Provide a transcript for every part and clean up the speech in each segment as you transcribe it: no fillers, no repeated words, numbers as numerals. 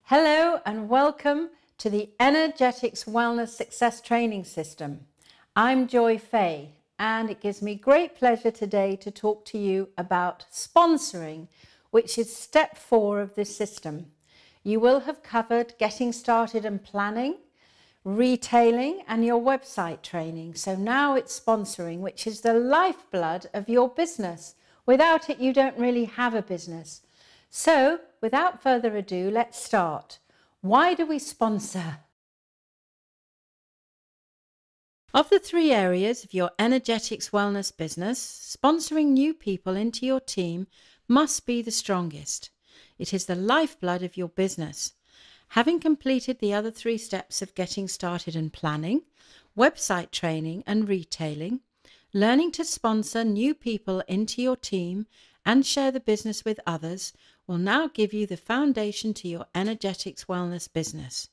Hello and welcome to the Energetics Wellness Success Training System. I'm Joy Fay, and it gives me great pleasure today to talk to you about sponsoring, which is step 4 of this system. You will have covered getting started and planning, retailing, and your website training. So now it's sponsoring, which is the lifeblood of your business. Without it, you don't really have a business. So, without further ado, let's start. Why do we sponsor? Of the 3 areas of your energetics wellness business, sponsoring new people into your team must be the strongest. It is the lifeblood of your business. Having completed the other 3 steps of getting started and planning, website training and retailing, learning to sponsor new people into your team and share the business with others will now give you the foundation to your energetics wellness business.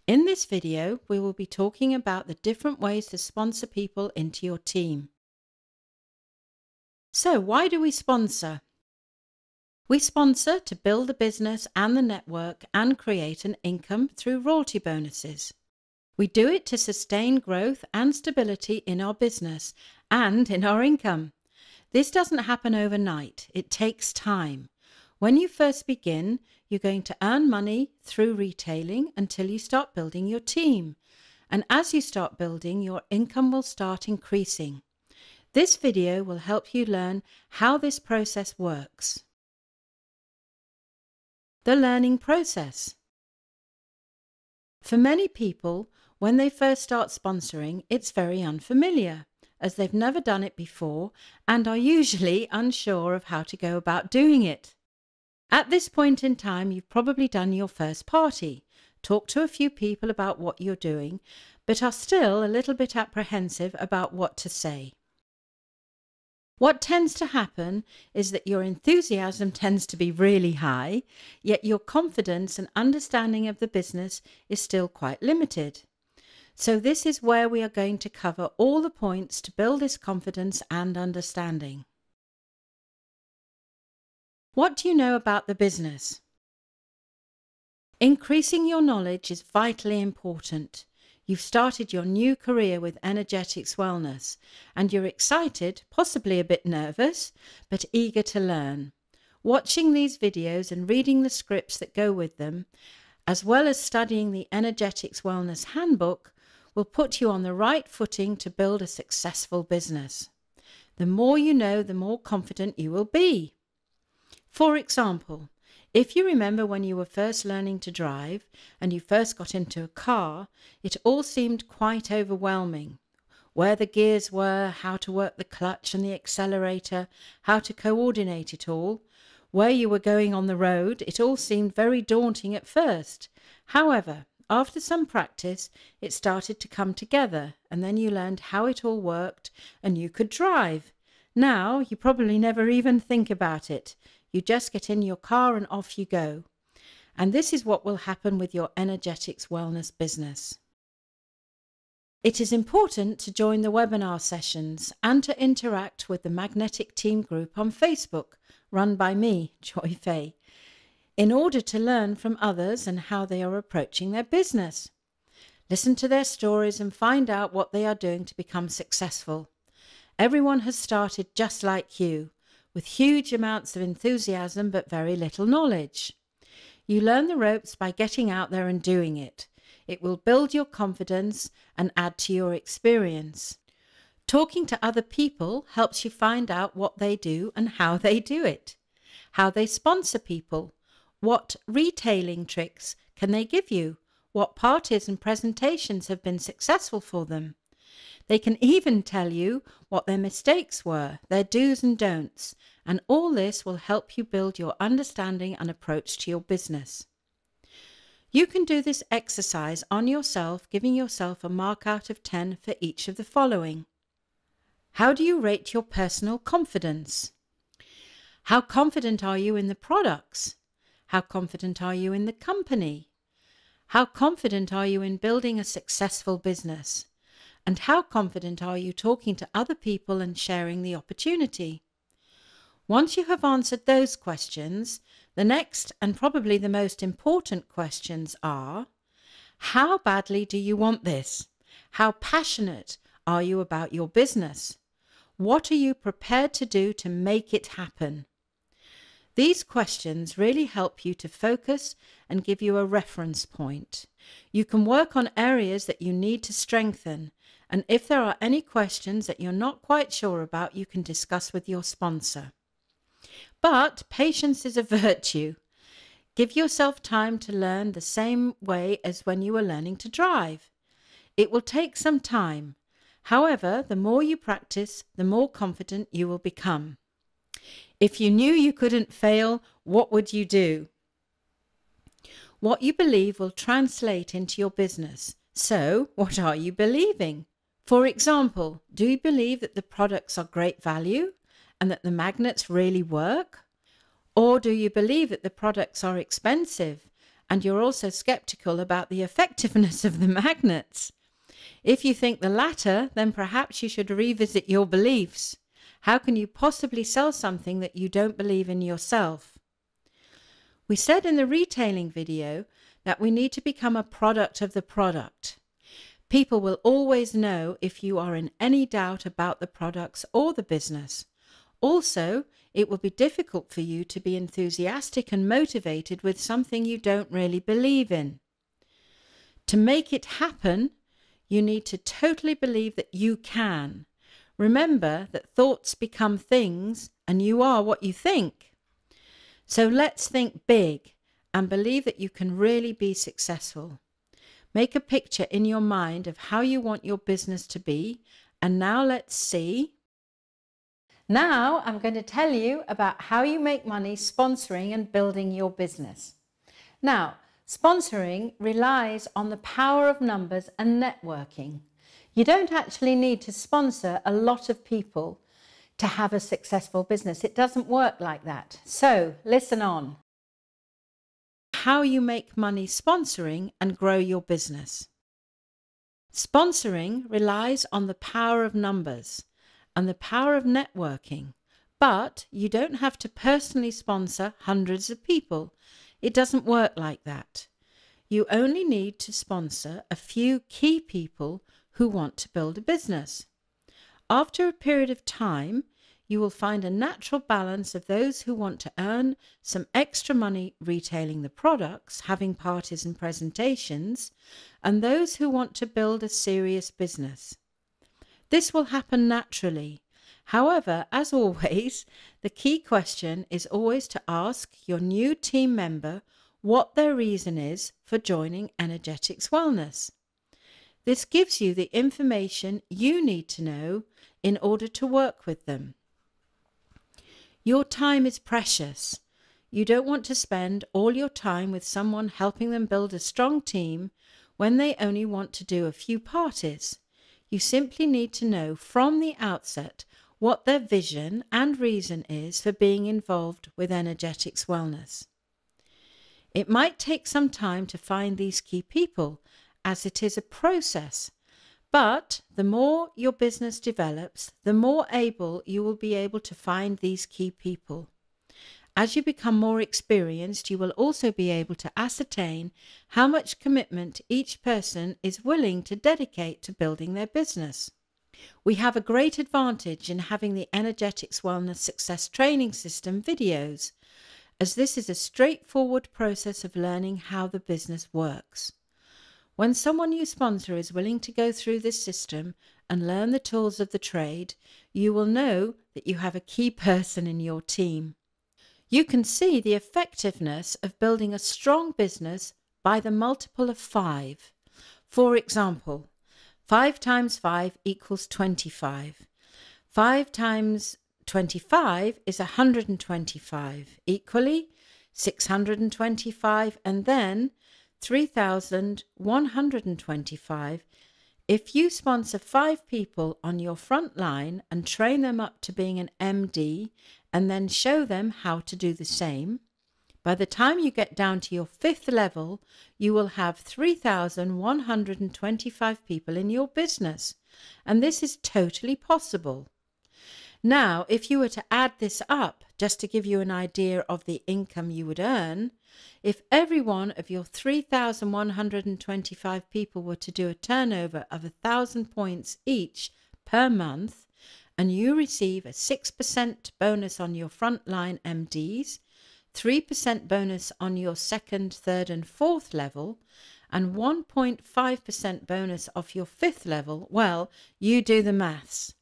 In this video, we will be talking about the different ways to sponsor people into your team. So, why do we sponsor? We sponsor to build the business and the network and create an income through royalty bonuses. We do it to sustain growth and stability in our business and in our income. This doesn't happen overnight. It takes time. When you first begin, you're going to earn money through retailing until you start building your team. And as you start building, your income will start increasing. This video will help you learn how this process works. The learning process. For many people, when they first start sponsoring, it's very unfamiliar, as they've never done it before and are usually unsure of how to go about doing it. At this point in time, you've probably done your first party, talked to a few people about what you're doing, but are still a little bit apprehensive about what to say. What tends to happen is that your enthusiasm tends to be really high, yet your confidence and understanding of the business is still quite limited. So this is where we are going to cover all the points to build this confidence and understanding. What do you know about the business? Increasing your knowledge is vitally important. You've started your new career with Energetics Wellness, and you're excited, possibly a bit nervous, but eager to learn. Watching these videos and reading the scripts that go with them, as well as studying the Energetics Wellness Handbook, will put you on the right footing to build a successful business. The more you know, the more confident you will be. For example, if you remember when you were first learning to drive and you first got into a car, it all seemed quite overwhelming. Where the gears were, how to work the clutch and the accelerator, how to coordinate it all, where you were going on the road, it all seemed very daunting at first. However, after some practice, it started to come together, and then you learned how it all worked and you could drive. Now, you probably never even think about it. You just get in your car and off you go. And this is what will happen with your energetics wellness business. It is important to join the webinar sessions and to interact with the Magnetic Team group on Facebook, run by me, Joy Fay, in order to learn from others and how they are approaching their business. Listen to their stories and find out what they are doing to become successful. Everyone has started just like you, with huge amounts of enthusiasm but very little knowledge. You learn the ropes by getting out there and doing it. It will build your confidence and add to your experience. Talking to other people helps you find out what they do and how they do it, how they sponsor people, what retailing tricks can they give you, what parties and presentations have been successful for them. They can even tell you what their mistakes were, their do's and don'ts, and all this will help you build your understanding and approach to your business. You can do this exercise on yourself, giving yourself a mark out of 10 for each of the following. How do you rate your personal confidence? How confident are you in the products? How confident are you in the company? How confident are you in building a successful business? And how confident are you talking to other people and sharing the opportunity? Once you have answered those questions, the next and probably the most important questions are: how badly do you want this? How passionate are you about your business? What are you prepared to do to make it happen? These questions really help you to focus and give you a reference point. You can work on areas that you need to strengthen, and if there are any questions that you're not quite sure about, you can discuss with your sponsor. But patience is a virtue. Give yourself time to learn the same way as when you were learning to drive. It will take some time. However, the more you practice, the more confident you will become. If you knew you couldn't fail, what would you do? What you believe will translate into your business. So, what are you believing? For example, do you believe that the products are great value and that the magnets really work? Or do you believe that the products are expensive and you're also skeptical about the effectiveness of the magnets? If you think the latter, then perhaps you should revisit your beliefs. How can you possibly sell something that you don't believe in yourself? We said in the retailing video that we need to become a product of the product. People will always know if you are in any doubt about the products or the business. Also, it will be difficult for you to be enthusiastic and motivated with something you don't really believe in. To make it happen, you need to totally believe that you can. Remember that thoughts become things and you are what you think. So let's think big and believe that you can really be successful. Make a picture in your mind of how you want your business to be, and now let's see. Now I'm going to tell you about how you make money sponsoring and building your business. Now, sponsoring relies on the power of numbers and networking. You don't actually need to sponsor a lot of people to have a successful business. It doesn't work like that. So listen on. How you make money sponsoring and grow your business. Sponsoring relies on the power of numbers and the power of networking, but you don't have to personally sponsor hundreds of people. It doesn't work like that. You only need to sponsor a few key people who want to build a business. After a period of time, you will find a natural balance of those who want to earn some extra money retailing the products, having parties and presentations, and those who want to build a serious business. This will happen naturally. However, as always, the key question is always to ask your new team member what their reason is for joining Energetics Wellness. This gives you the information you need to know in order to work with them. Your time is precious. You don't want to spend all your time with someone helping them build a strong team when they only want to do a few parties. You simply need to know from the outset what their vision and reason is for being involved with Energetics Wellness. It might take some time to find these key people, as it is a process, but the more your business develops, the more able you will be able to find these key people. As you become more experienced, you will also be able to ascertain how much commitment each person is willing to dedicate to building their business. We have a great advantage in having the Energetics Wellness Success Training System videos, as this is a straightforward process of learning how the business works. When someone you sponsor is willing to go through this system and learn the tools of the trade, you will know that you have a key person in your team. You can see the effectiveness of building a strong business by the multiple of 5. For example, 5 times 5 equals 25. 5 times 25 is 125. Equally, 625, and then 3,125. If you sponsor 5 people on your front line and train them up to being an MD and then show them how to do the same, by the time you get down to your 5th level, you will have 3,125 people in your business, and this is totally possible. Now, if you were to add this up, just to give you an idea of the income you would earn, if every one of your 3,125 people were to do a turnover of 1,000 points each per month, and you receive a 6% bonus on your frontline MDs, 3% bonus on your second, third and fourth level, and 1.5% bonus off your fifth level, well, you do the maths.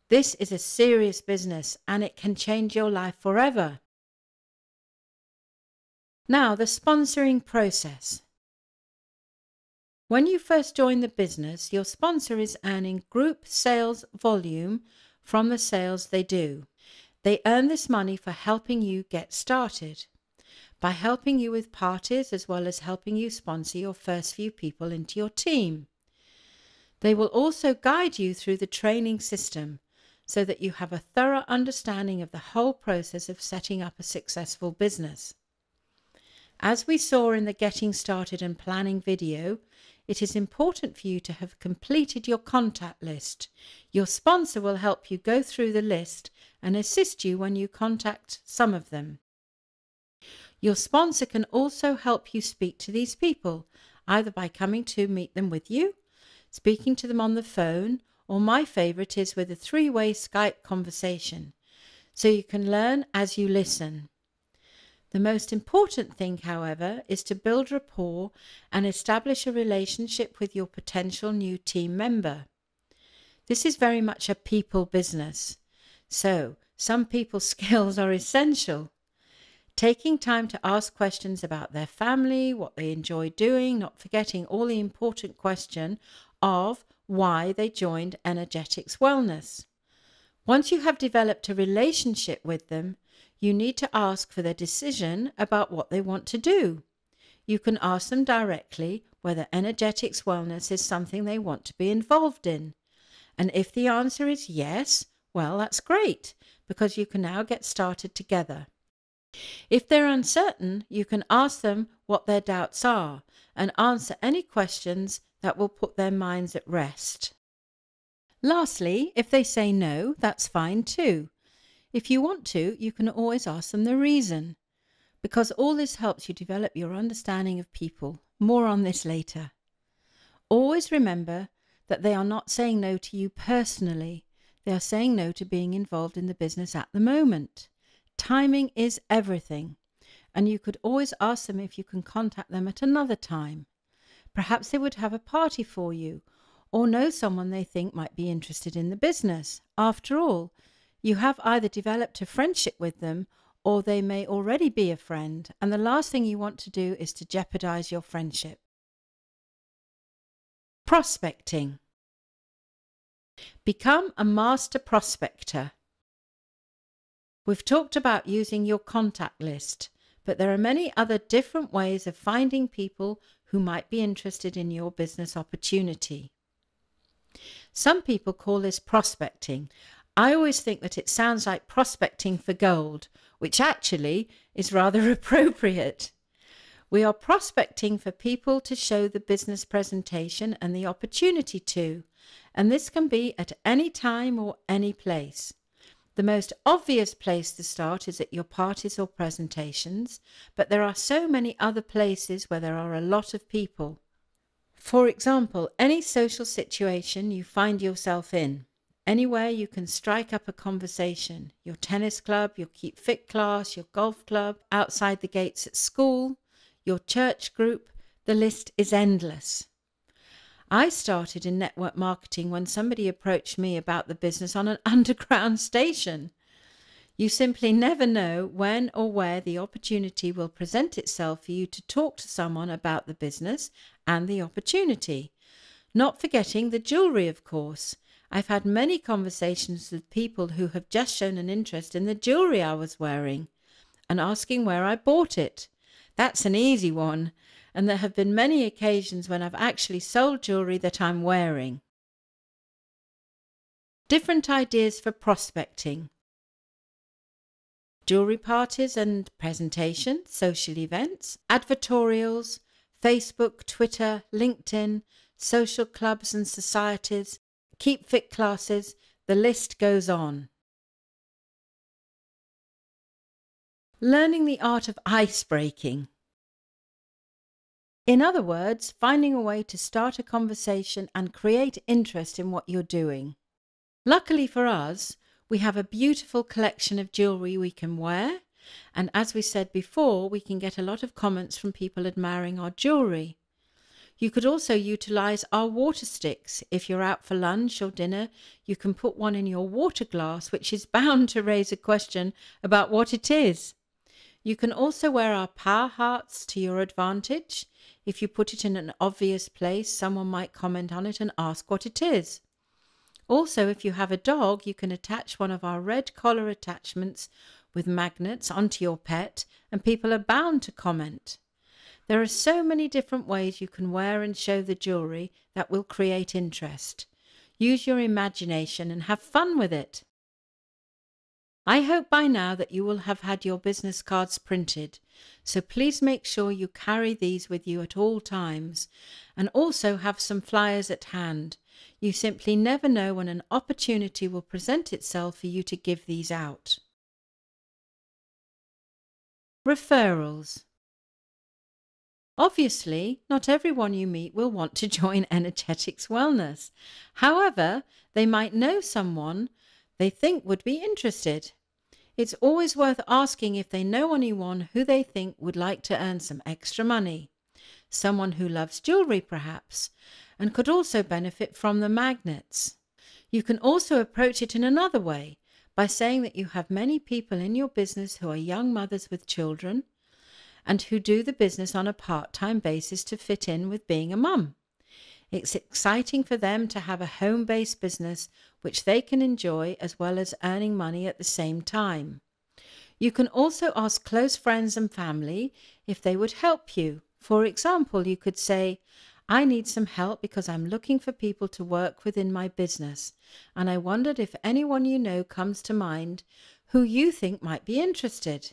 This is a serious business and it can change your life forever. Now, the sponsoring process. When you first join the business, your sponsor is earning group sales volume from the sales they do. They earn this money for helping you get started, by helping you with parties as well as helping you sponsor your first few people into your team. They will also guide you through the training system so that you have a thorough understanding of the whole process of setting up a successful business. As we saw in the Getting Started and Planning video, it is important for you to have completed your contact list. Your sponsor will help you go through the list and assist you when you contact some of them. Your sponsor can also help you speak to these people, either by coming to meet them with you, speaking to them on the phone, or my favourite is with a 3-way Skype conversation, so you can learn as you listen. The most important thing, however, is to build rapport and establish a relationship with your potential new team member. This is very much a people business, so some people skills are essential. Taking time to ask questions about their family, what they enjoy doing, not forgetting all the important question of why they joined Energetics Wellness. Once you have developed a relationship with them, you need to ask for their decision about what they want to do. You can ask them directly whether Energetics Wellness is something they want to be involved in. And if the answer is yes, well, that's great, because you can now get started together. If they're uncertain, you can ask them what their doubts are and answer any questions that will put their minds at rest. Lastly, if they say no, that's fine too. If you want to, you can always ask them the reason, because all this helps you develop your understanding of people. More on this later. Always remember that they are not saying no to you personally. They are saying no to being involved in the business at the moment. Timing is everything, and you could always ask them if you can contact them at another time. Perhaps they would have a party for you, or know someone they think might be interested in the business. After all, you have either developed a friendship with them, or they may already be a friend, and the last thing you want to do is to jeopardize your friendship. Prospecting. Become a master prospector. We've talked about using your contact list, but there are many other different ways of finding people who might be interested in your business opportunity. Some people call this prospecting. I always think that it sounds like prospecting for gold, which actually is rather appropriate. We are prospecting for people to show the business presentation and the opportunity to, and this can be at any time or any place. The most obvious place to start is at your parties or presentations, but there are so many other places where there are a lot of people. For example, any social situation you find yourself in. Anywhere you can strike up a conversation. Your tennis club, your Keep Fit class, your golf club, outside the gates at school, your church group, the list is endless. I started in network marketing when somebody approached me about the business on an underground station. You simply never know when or where the opportunity will present itself for you to talk to someone about the business and the opportunity. Not forgetting the jewellery, of course. I've had many conversations with people who have just shown an interest in the jewellery I was wearing and asking where I bought it. That's an easy one. And there have been many occasions when I've actually sold jewellery that I'm wearing. Different ideas for prospecting. Jewellery parties and presentations, social events, advertorials, Facebook, Twitter, LinkedIn, social clubs and societies, Keep Fit classes, the list goes on. learning the art of ice breaking. In other words, finding a way to start a conversation and create interest in what you're doing. Luckily for us, we have a beautiful collection of jewellery we can wear, and as we said before, we can get a lot of comments from people admiring our jewellery. You could also utilise our water sticks. If you're out for lunch or dinner, you can put one in your water glass, which is bound to raise a question about what it is. You can also wear our power hearts to your advantage. If you put it in an obvious place, someone might comment on it and ask what it is. Also, if you have a dog, you can attach one of our red collar attachments with magnets onto your pet, and people are bound to comment. There are so many different ways you can wear and show the jewellery that will create interest. Use your imagination and have fun with it. I hope by now that you will have had your business cards printed, so please make sure you carry these with you at all times, and also have some flyers at hand. You simply never know when an opportunity will present itself for you to give these out. Referrals. Obviously, not everyone you meet will want to join Energetics Wellness. However, they might know someone they think would be interested. It's always worth asking if they know anyone who they think would like to earn some extra money. Someone who loves jewellery perhaps, and could also benefit from the magnets. You can also approach it in another way, by saying that you have many people in your business who are young mothers with children, and who do the business on a part-time basis to fit in with being a mum. It's exciting for them to have a home-based business which they can enjoy as well as earning money at the same time. You can also ask close friends and family if they would help you. For example, you could say, I need some help because I'm looking for people to work with in my business, and I wondered if anyone you know comes to mind who you think might be interested.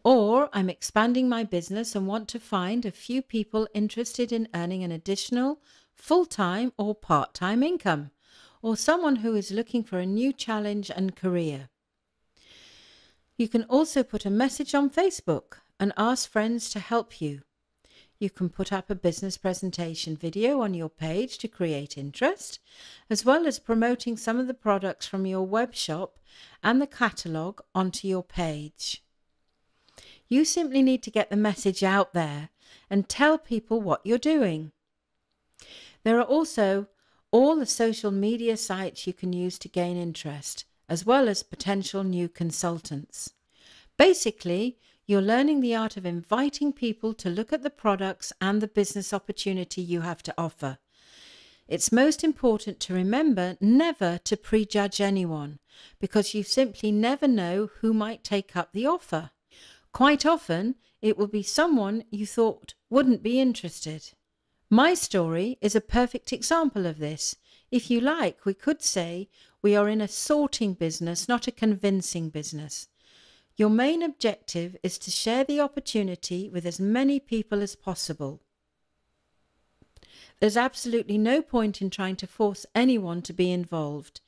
Or I'm expanding my business and want to find a few people interested in earning an additional full-time or part-time income, or someone who is looking for a new challenge and career. You can also put a message on Facebook and ask friends to help you. You can put up a business presentation video on your page to create interest, as well as promoting some of the products from your web shop and the catalogue onto your page. You simply need to get the message out there and tell people what you're doing. There are also all the social media sites you can use to gain interest, as well as potential new consultants. Basically, you're learning the art of inviting people to look at the products and the business opportunity you have to offer. It's most important to remember never to prejudge anyone, because you simply never know who might take up the offer. Quite often, it will be someone you thought wouldn't be interested. My story is a perfect example of this. If you like, we could say we are in a sorting business, not a convincing business. Your main objective is to share the opportunity with as many people as possible. There's absolutely no point in trying to force anyone to be involved.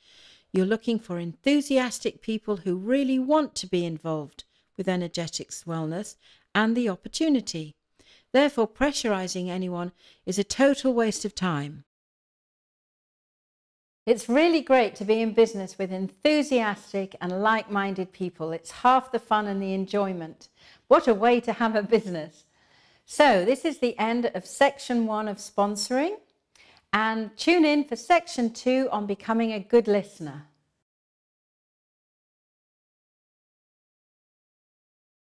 You're looking for enthusiastic people who really want to be involved with Energetics Wellness and the opportunity. Therefore, pressurizing anyone is a total waste of time. It's really great to be in business with enthusiastic and like-minded people. It's half the fun and the enjoyment. What a way to have a business. So this is the end of section 1 of sponsoring, and tune in for section 2 on becoming a good listener.